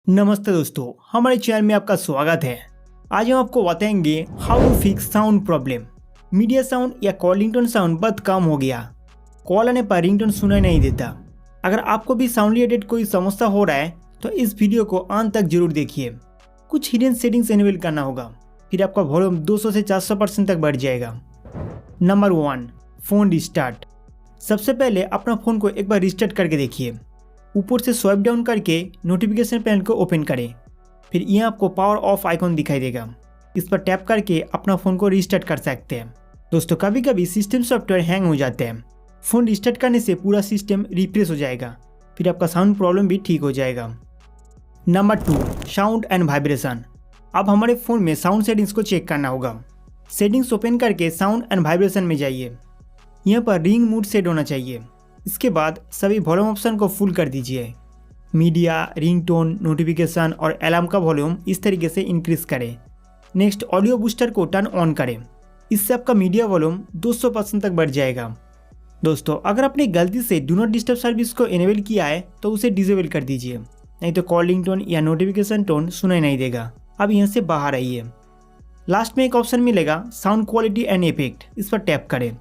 नमस्ते दोस्तों, हमारे चैनल में आपका स्वागत है। आज हम आपको बताएंगे how to fix sound problem. Media sound या कॉल रिंगटोन साउंड बहुत कम हो गया। कॉल आने पर रिंगटोन सुनाई नहीं देता। अगर आपको भी साउंड रिलेटेड कोई समस्या हो रहा है तो इस वीडियो को अंत तक जरूर देखिए। कुछ हिडन सेटिंग्स इनेबल करना होगा, फिर आपका वॉल्यूम 200 से 400% तक बढ़ जाएगा। Number 1, phone restart. सबसे पहले अपना फ़ोन को एक बार रिस्टार्ट करके देखिए। ऊपर से स्वाइप डाउन करके नोटिफिकेशन पैनल को ओपन करें। फिर यहाँ आपको पावर ऑफ आइकॉन दिखाई देगा। इस पर टैप करके अपना फ़ोन को रिस्टार्ट कर सकते हैं। दोस्तों, कभी कभी सिस्टम सॉफ्टवेयर हैंग हो जाते हैं। फ़ोन रिस्टार्ट करने से पूरा सिस्टम रिफ्रेश हो जाएगा, फिर आपका साउंड प्रॉब्लम भी ठीक हो जाएगा। Number 2, sound and vibration. अब हमारे फ़ोन में साउंड सेटिंग्स को चेक करना होगा। सेटिंग्स ओपन करके साउंड एंड वाइब्रेशन में जाइए। यहाँ पर रिंग मूड सेट होना चाहिए। इसके बाद सभी वॉल्यूम ऑप्शन को फुल कर दीजिए। मीडिया, रिंगटोन, नोटिफिकेशन और अलार्म का वॉल्यूम इस तरीके से इंक्रीज करें। नेक्स्ट, ऑडियो बूस्टर को टर्न ऑन करें। इससे आपका मीडिया वॉल्यूम 200% तक बढ़ जाएगा। दोस्तों, अगर आपने गलती से डू नॉट डिस्टर्ब सर्विस को इनेबल किया है तो उसे डिसेबल कर दीजिए, नहीं तो कॉल रिंगटोन या नोटिफिकेशन टोन सुनाई नहीं देगा। अब यहाँ से बाहर आइए। लास्ट में एक ऑप्शन मिलेगा साउंड क्वालिटी एंड इफेक्ट, इस पर टैप करें।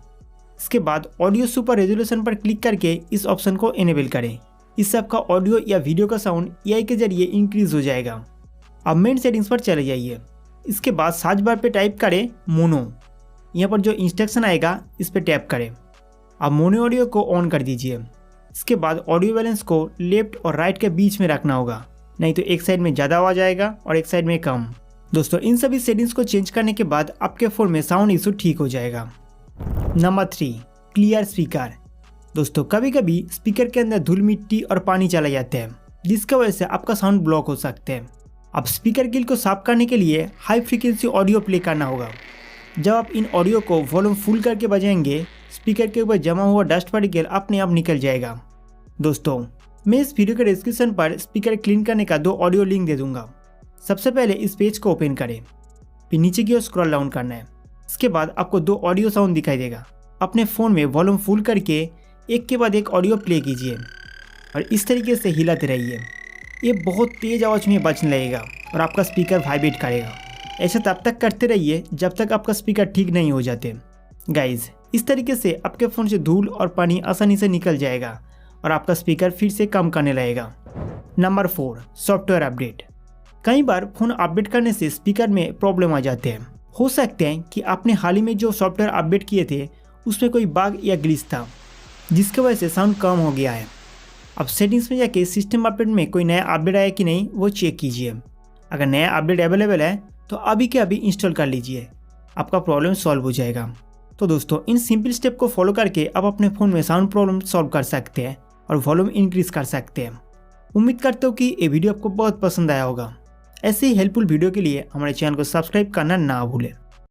इसके बाद ऑडियो सुपर रेजोल्यूशन पर क्लिक करके इस ऑप्शन को इनेबल करें। इससे आपका ऑडियो या वीडियो का साउंड एआई के जरिए इंक्रीज हो जाएगा। अब मेन सेटिंग्स पर चले जाइए। इसके बाद सर्च बार पे टाइप करें मोनो। यहाँ पर जो इंस्ट्रक्शन आएगा इस पर टैप करें। अब मोनो ऑडियो को ऑन कर दीजिए। इसके बाद ऑडियो बैलेंस को लेफ्ट और राइट के बीच में रखना होगा, नहीं तो एक साइड में ज़्यादा आवाज़ आएगा और एक साइड में कम। दोस्तों, इन सभी सेटिंग्स को चेंज करने के बाद आपके फ़ोन में साउंड इशू ठीक हो जाएगा। Number 3, clear speaker. दोस्तों, कभी कभी स्पीकर के अंदर धूल मिट्टी और पानी चला जाते हैं, जिसकी वजह से आपका साउंड ब्लॉक हो सकते हैं। अब स्पीकर गिल को साफ करने के लिए हाई फ्रीक्वेंसी ऑडियो प्ले करना होगा। जब आप इन ऑडियो को वॉल्यूम फुल करके बजाएंगे, स्पीकर के ऊपर जमा हुआ डस्ट पार्टिकल अपने आप निकल जाएगा। दोस्तों, मैं इस वीडियो के डिस्क्रिप्शन पर स्पीकर क्लीन करने का 2 ऑडियो लिंक दे दूंगा। सबसे पहले इस पेज को ओपन करें, फिर नीचे की ओर स्क्रॉल डाउन करना है। इसके बाद आपको 2 ऑडियो साउंड दिखाई देगा। अपने फ़ोन में वॉल्यूम फुल करके एक के बाद एक ऑडियो प्ले कीजिए और इस तरीके से हिलाते रहिए। ये बहुत तेज़ आवाज़ में बजने लगेगा और आपका स्पीकर वाइब्रेट करेगा। ऐसा तब तक करते रहिए जब तक आपका स्पीकर ठीक नहीं हो जाते। गाइज, इस तरीके से आपके फ़ोन से धूल और पानी आसानी से निकल जाएगा और आपका स्पीकर फिर से काम करने लगेगा। Number 4, software update. कई बार फ़ोन अपडेट करने से स्पीकर में प्रॉब्लम आ जाते हैं। हो सकते हैं कि आपने हाल ही में जो सॉफ्टवेयर अपडेट किए थे उसमें कोई बग या ग्लिच था, जिसकी वजह से साउंड कम हो गया है। अब सेटिंग्स में जाके सिस्टम अपडेट में कोई नया अपडेट आया कि नहीं वो चेक कीजिए। अगर नया अपडेट अवेलेबल है तो अभी के अभी इंस्टॉल कर लीजिए, आपका प्रॉब्लम सॉल्व हो जाएगा। तो दोस्तों, इन सिंपल स्टेप को फॉलो करके आप अपने फ़ोन में साउंड प्रॉब्लम सॉल्व कर सकते हैं और वॉल्यूम इंक्रीज कर सकते हैं। उम्मीद करते हो कि ये वीडियो आपको बहुत पसंद आया होगा। ऐसे ही हेल्पफुल वीडियो के लिए हमारे चैनल को सब्सक्राइब करना ना भूलें।